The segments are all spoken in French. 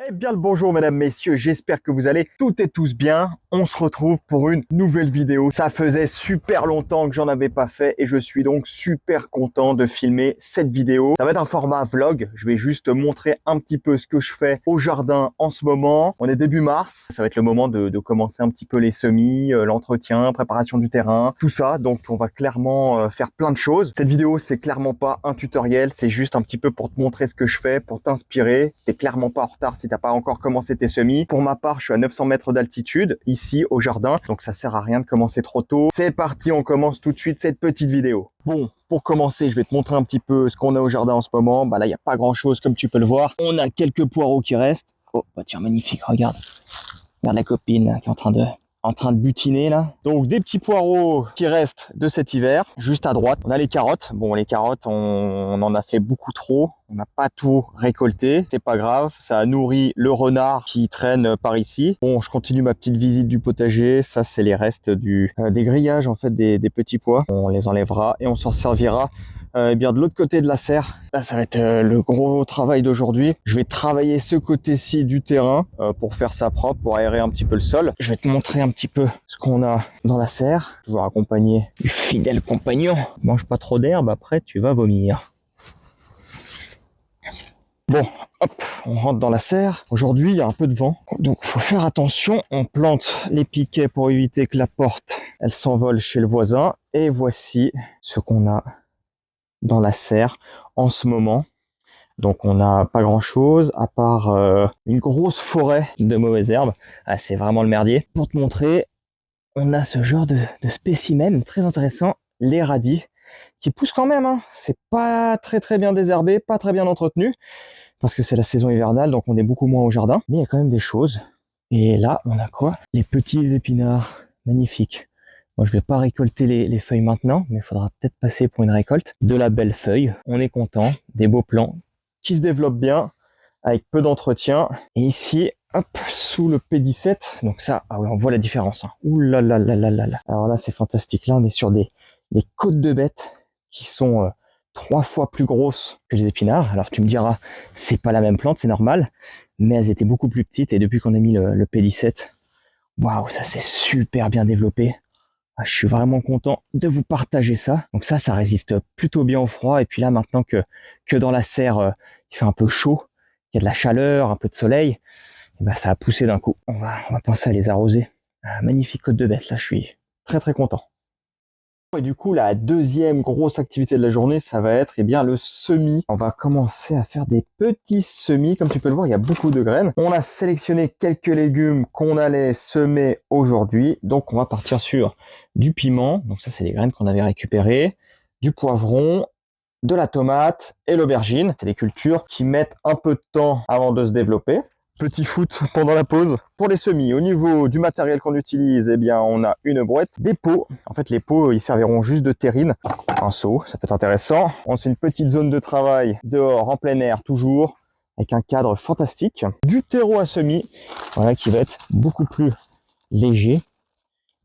Eh bien le bonjour mesdames, messieurs, j'espère que vous allez toutes et tous bien. On se retrouve pour une nouvelle vidéo. Ça faisait super longtemps que j'en avais pas fait et je suis donc super content de filmer cette vidéo. Ça va être un format vlog, je vais juste montrer un petit peu ce que je fais au jardin en ce moment. On est début mars, ça va être le moment de commencer un petit peu les semis, l'entretien, préparation du terrain, tout ça. Donc on va clairement faire plein de choses. Cette vidéo c'est clairement pas un tutoriel, c'est juste un petit peu pour te montrer ce que je fais, pour t'inspirer. T'es clairement pas en retard si t'as pas encore commencé tes semis. Pour ma part, je suis à 900 mètres d'altitude, ici au jardin, donc ça sert à rien de commencer trop tôt. C'est parti, on commence tout de suite cette petite vidéo. Bon, pour commencer, je vais te montrer un petit peu ce qu'on a au jardin en ce moment. Bah là, il n'y a pas grand chose comme tu peux le voir. On a quelques poireaux qui restent. Oh, bah tiens, magnifique, regarde. Regarde la copine là, qui est en train de butiner là. Donc des petits poireaux qui restent de cet hiver. Juste à droite, on a les carottes. Bon, les carottes, on en a fait beaucoup trop. On n'a pas tout récolté. C'est pas grave, ça a nourri le renard qui traîne par ici. Bon, je continue ma petite visite du potager. Ça, c'est les restes des grillages en fait, des petits pois. On les enlèvera et on s'en servira. Eh bien de l'autre côté de la serre, là ça va être le gros travail d'aujourd'hui. Je vais travailler ce côté-ci du terrain pour faire ça propre, pour aérer un petit peu le sol. Je vais te montrer un petit peu ce qu'on a dans la serre, toujours accompagné du fidèle compagnon. Mange pas trop d'herbe, après tu vas vomir. Bon, hop, on rentre dans la serre. Aujourd'hui, il y a un peu de vent, donc faut faire attention. On plante les piquets pour éviter que la porte, elle s'envole chez le voisin. Et voici ce qu'on a dans la serre en ce moment. Donc on n'a pas grand chose à part une grosse forêt de mauvaises herbes. Ah, c'est vraiment le merdier. Pour te montrer, on a ce genre de spécimen très intéressant, les radis, qui poussent quand même, hein. C'est pas très bien désherbé, pas très bien entretenu, parce que c'est la saison hivernale, donc on est beaucoup moins au jardin. Mais il y a quand même des choses. Et là, on a quoi? Les petits épinards, magnifiques. Moi, je vais pas récolter les feuilles maintenant, mais il faudra peut-être passer pour une récolte. De la belle feuille, on est content, des beaux plants qui se développent bien, avec peu d'entretien. Et ici, hop, sous le P17, donc ça, ah ouais, on voit la différence. Hein. Ouh là là là là là là. Alors là, c'est fantastique. Là, on est sur des côtes de bêtes qui sont 3 fois plus grosses que les épinards. Alors tu me diras, c'est pas la même plante, c'est normal, mais elles étaient beaucoup plus petites. Et depuis qu'on a mis le P17, waouh, ça s'est super bien développé. Ah, je suis vraiment content de vous partager ça. Donc ça résiste plutôt bien au froid. Et puis là, maintenant que dans la serre, il fait un peu chaud, il y a de la chaleur, un peu de soleil, et ben ça a poussé d'un coup. On va penser à les arroser. Ah, magnifique côte de bête, là, je suis très content. Et du coup, la deuxième grosse activité de la journée, ça va être bien le semis. On va commencer à faire des petits semis. Comme tu peux le voir, il y a beaucoup de graines. On a sélectionné quelques légumes qu'on allait semer aujourd'hui. Donc, on va partir sur du piment. Donc ça, c'est des graines qu'on avait récupérées. Du poivron, de la tomate et l'aubergine. C'est des cultures qui mettent un peu de temps avant de se développer. Petit foot pendant la pause. Pour les semis, au niveau du matériel qu'on utilise, eh bien, on a une brouette, des pots. En fait, les pots, ils serviront juste de terrine. Un seau, ça peut être intéressant. On fait une petite zone de travail dehors, en plein air, toujours, avec un cadre fantastique. Du terreau à semis, voilà, qui va être beaucoup plus léger.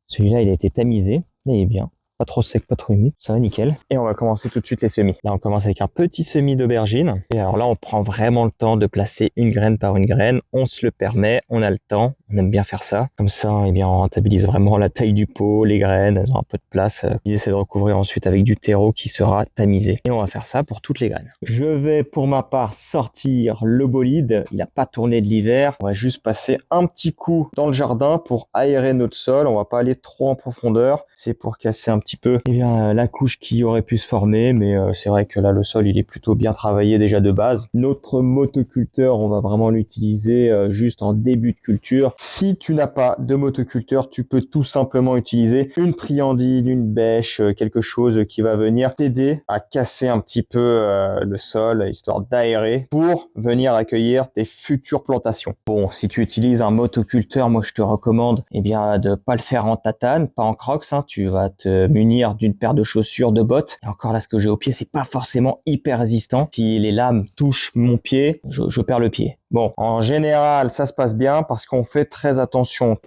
Celui-là, il a été tamisé, mais il est bien. Pas trop sec, pas trop humide, ça va nickel. Et on va commencer tout de suite les semis. Là, on commence avec un petit semis d'aubergine. Et alors là, on prend vraiment le temps de placer une graine par une graine. On se le permet, on a le temps, on aime bien faire ça. Comme ça, eh bien, on rentabilise vraiment la taille du pot, les graines, elles ont un peu de place. Ils essaient de recouvrir ensuite avec du terreau qui sera tamisé. Et on va faire ça pour toutes les graines. Je vais, pour ma part, sortir le bolide. Il n'a pas tourné de l'hiver. On va juste passer un petit coup dans le jardin pour aérer notre sol. On va pas aller trop en profondeur. C'est pour casser un petit peu la couche qui aurait pu se former, mais c'est vrai que là le sol il est plutôt bien travaillé déjà de base. Notre motoculteur, on va vraiment l'utiliser juste en début de culture. Si tu n'as pas de motoculteur, tu peux tout simplement utiliser une triandine, une bêche, quelque chose qui va venir t'aider à casser un petit peu le sol, histoire d'aérer pour venir accueillir tes futures plantations. Bon, si tu utilises un motoculteur, moi je te recommande de pas le faire en tatane, pas en crocs, hein. Tu vas te munir d'une paire de chaussures, de bottes. Et encore là, ce que j'ai au pied, c'est pas forcément hyper résistant. Si les lames touchent mon pied, je perds le pied. Bon, en général, ça se passe bien parce qu'on fait très attention.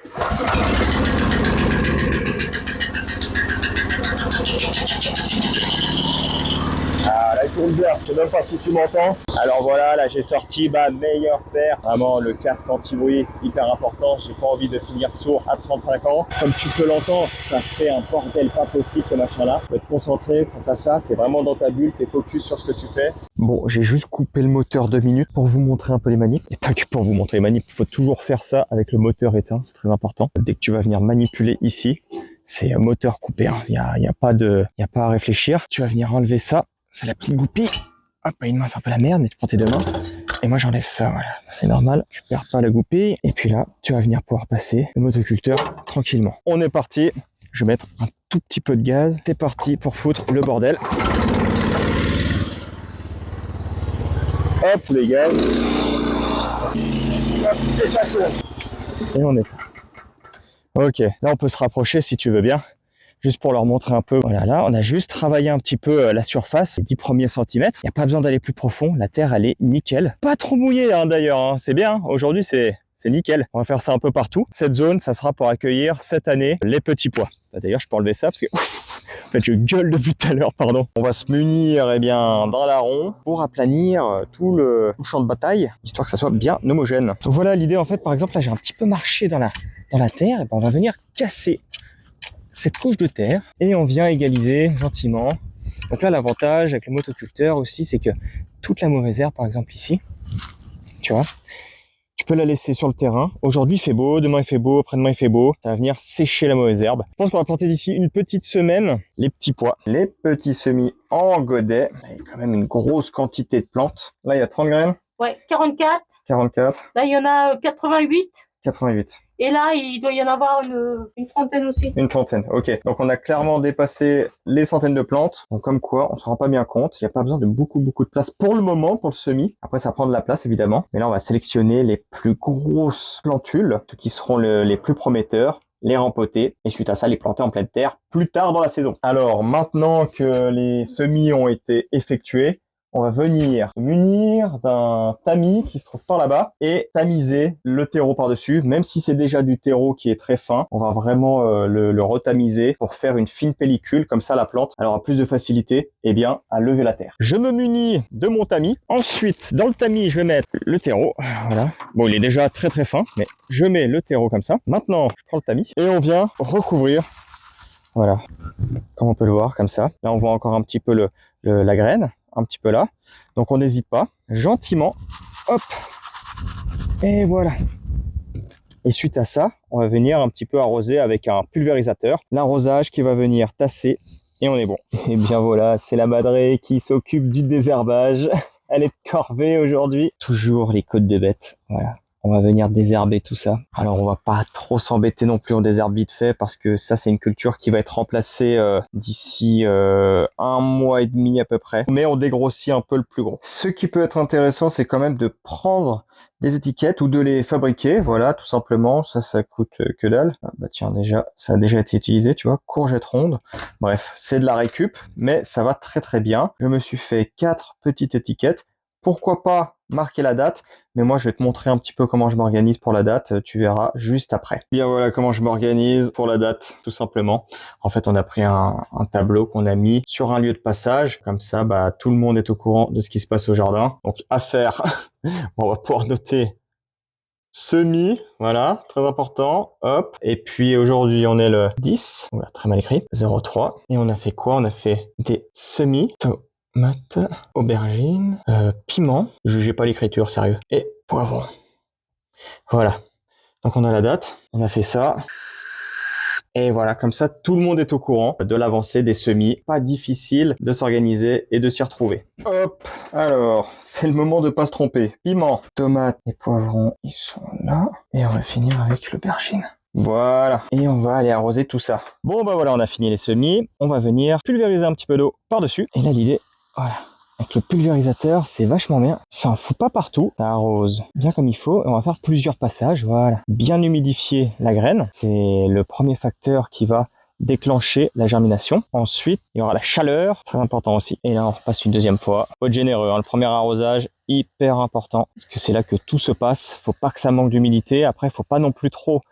Ah, là, tourne bien. Je sais même pas si tu m'entends. Alors voilà, là j'ai sorti ma meilleure paire. Vraiment le casque anti-bruit, hyper important. J'ai pas envie de finir sourd à 35 ans. Comme tu peux l'entendre, ça fait un bordel pas possible ce machin-là. Faut être concentré quant à ça. T'es vraiment dans ta bulle, t'es focus sur ce que tu fais. Bon, j'ai juste coupé le moteur 2 minutes pour vous montrer un peu les manips. Et pas que pour vous montrer les manips, il faut toujours faire ça avec le moteur éteint, c'est très important. Dès que tu vas venir manipuler ici, c'est moteur coupé, hein. Il y a pas à réfléchir. Tu vas venir enlever ça, c'est la petite goupille. Hop, une main c'est un peu la merde, mais tu prends tes deux mains. Et moi j'enlève ça, voilà, c'est normal, tu perds pas la goupille. Et puis là, tu vas venir pouvoir passer le motoculteur tranquillement. On est parti, je vais mettre un tout petit peu de gaz. C'est parti pour foutre le bordel. Hop, les gaz. Hop, et ça tourne. Et on est prêt. Ok, là on peut se rapprocher si tu veux bien, juste pour leur montrer un peu. Voilà, là on a juste travaillé un petit peu la surface, les 10 premiers centimètres. Il n'y a pas besoin d'aller plus profond, la terre elle est nickel. Pas trop mouillée hein, d'ailleurs, hein. C'est bien, aujourd'hui c'est nickel. On va faire ça un peu partout. Cette zone, ça sera pour accueillir cette année les petits pois. D'ailleurs je peux enlever ça parce que... En fait, je gueule depuis tout à l'heure, pardon. On va se munir eh bien, d'un larron pour aplanir tout le champ de bataille, histoire que ça soit bien homogène. Donc voilà l'idée, en fait, par exemple, là, j'ai un petit peu marché dans la terre, et ben, on va venir casser cette couche de terre, et on vient égaliser gentiment. Donc là, l'avantage avec le motoculteur aussi, c'est que toute la mauvaise herbe, par exemple ici, tu vois, tu peux la laisser sur le terrain. Aujourd'hui, il fait beau, demain, il fait beau, après-demain, il fait beau. Ça va venir sécher la mauvaise herbe. Je pense qu'on va planter d'ici une petite semaine les petits pois, les petits semis en godet. Il y a quand même une grosse quantité de plantes. Là, il y a 30 graines. Ouais, 44. 44. Là, il y en a 88. 88. Et là, il doit y en avoir une trentaine aussi. Une trentaine, ok. Donc on a clairement dépassé les centaines de plantes. Donc comme quoi, on se rend pas bien compte. Il n'y a pas besoin de beaucoup de place pour le moment pour le semis. Après, ça prend de la place évidemment. Mais là, on va sélectionner les plus grosses plantules, ceux qui seront les plus prometteurs, les rempoter et suite à ça, les planter en pleine terre plus tard dans la saison. Alors maintenant que les semis ont été effectués, on va venir se munir d'un tamis qui se trouve par là-bas et tamiser le terreau par-dessus. Même si c'est déjà du terreau qui est très fin, on va vraiment le retamiser pour faire une fine pellicule. Comme ça, la plante elle aura plus de facilité bien, à lever la terre. Je me munis de mon tamis. Ensuite, dans le tamis, je vais mettre le terreau. Voilà. Bon, il est déjà très fin, mais je mets le terreau comme ça. Maintenant, je prends le tamis et on vient recouvrir. Voilà, comme on peut le voir, comme ça. Là, on voit encore un petit peu la graine. Un petit peu là, donc on n'hésite pas, gentiment, hop, et voilà. Et suite à ça, on va venir un petit peu arroser avec un pulvérisateur, l'arrosage qui va venir tasser, et on est bon. Et bien voilà, c'est la madrée qui s'occupe du désherbage, elle est de corvée aujourd'hui, toujours les côtes de bête, voilà. On va venir désherber tout ça. Alors on va pas trop s'embêter non plus, on désherbe vite fait parce que ça c'est une culture qui va être remplacée d'ici 1 mois et demi à peu près. Mais on dégrossit un peu le plus gros. Ce qui peut être intéressant, c'est quand même de prendre des étiquettes ou de les fabriquer. Voilà, tout simplement. Ça coûte que dalle. Ah, bah tiens, déjà, ça a déjà été utilisé, tu vois. Courgette ronde. Bref, c'est de la récup, mais ça va très bien. Je me suis fait 4 petites étiquettes. Pourquoi pas marquer la date, mais moi je vais te montrer un petit peu comment je m'organise pour la date, tu verras juste après. Bien voilà comment je m'organise pour la date, tout simplement. En fait on a pris un tableau qu'on a mis sur un lieu de passage, comme ça bah, tout le monde est au courant de ce qui se passe au jardin. Donc à faire, on va pouvoir noter semis, voilà, très important, hop. Et puis aujourd'hui on est le 10, voilà, très mal écrit, 03. Et on a fait quoi? On a fait des semis, tomate, aubergine, piment, jugez pas l'écriture, sérieux, et poivron. Voilà, donc on a la date, on a fait ça. Et voilà, comme ça, tout le monde est au courant de l'avancée des semis. Pas difficile de s'organiser et de s'y retrouver. Hop, alors, c'est le moment de pas se tromper. Piment, tomate et poivrons, ils sont là. Et on va finir avec l'aubergine. Voilà, et on va aller arroser tout ça. Bon bah voilà, on a fini les semis. On va venir pulvériser un petit peu d'eau par-dessus. Et là, l'idée, voilà. Avec le pulvérisateur, c'est vachement bien. Ça en fout pas partout. Ça arrose bien comme il faut. Et on va faire plusieurs passages. Voilà. Bien humidifier la graine. C'est le premier facteur qui va déclencher la germination. Ensuite, il y aura la chaleur. Très important aussi. Et là, on repasse une deuxième fois. Faut être généreux, hein. Le premier arrosage, hyper important. Parce que c'est là que tout se passe. Faut pas que ça manque d'humidité. Après, faut pas non plus trop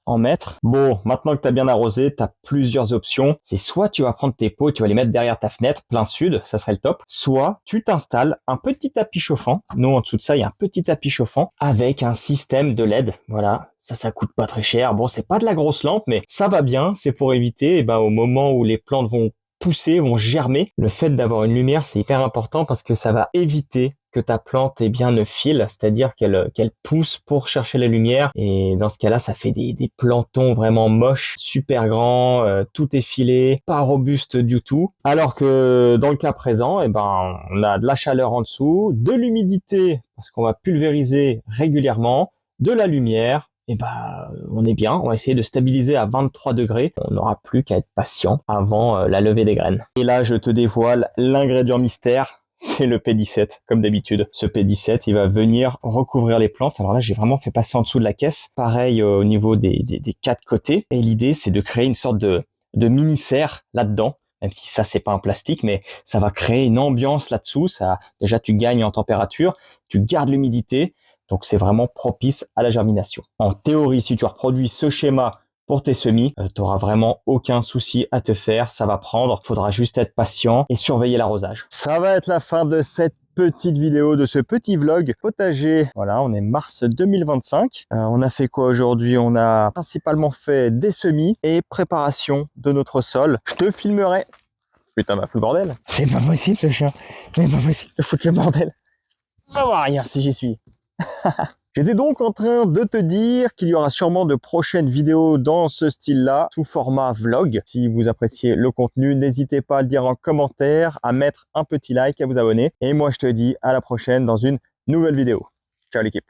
en mettre. Bon, maintenant que tu as bien arrosé, tu as plusieurs options. C'est soit tu vas prendre tes pots, tu vas les mettre derrière ta fenêtre, plein sud, ça serait le top. Soit tu t'installes un petit tapis chauffant. Nous, en dessous de ça, il y a un petit tapis chauffant avec un système de LED. Voilà, ça coûte pas très cher. Bon, c'est pas de la grosse lampe, mais ça va bien. C'est pour éviter, au moment où les plantes vont pousser, vont germer. Le fait d'avoir une lumière, c'est hyper important parce que ça va éviter que ta plante ne file, c'est-à-dire qu'elle pousse pour chercher la lumière. Et dans ce cas-là, ça fait des plantons vraiment moches, super grands, tout est filé, pas robuste du tout. Alors que dans le cas présent, on a de la chaleur en dessous, de l'humidité parce qu'on va pulvériser régulièrement, de la lumière. On est bien, on va essayer de stabiliser à 23 degrés. On n'aura plus qu'à être patient avant la levée des graines. Et là, je te dévoile l'ingrédient mystère, c'est le P17, comme d'habitude. Ce P17, il va venir recouvrir les plantes. Alors là, j'ai vraiment fait passer en dessous de la caisse. Pareil au niveau des 4 côtés. Et l'idée, c'est de créer une sorte de mini-serre là-dedans. Même si ça, c'est pas un plastique, mais ça va créer une ambiance là-dessous. Déjà, tu gagnes en température, tu gardes l'humidité. Donc, c'est vraiment propice à la germination. En théorie, si tu reproduis ce schéma pour tes semis, tu n'auras vraiment aucun souci à te faire. Ça va prendre. Il faudra juste être patient et surveiller l'arrosage. Ça va être la fin de cette petite vidéo, de ce petit vlog potager. Voilà, on est mars 2025. On a fait quoi aujourd'hui? On a principalement fait des semis et préparation de notre sol. Je te filmerai. Putain, m'a foutu le bordel. C'est pas possible, ce chien. C'est pas possible de foutre le bordel. On va voir rien si j'y suis. J'étais donc en train de te dire qu'il y aura sûrement de prochaines vidéos dans ce style-là, sous format vlog. Si vous appréciez le contenu, n'hésitez pas à le dire en commentaire, à mettre un petit like, à vous abonner. Et moi, je te dis à la prochaine dans une nouvelle vidéo. Ciao l'équipe.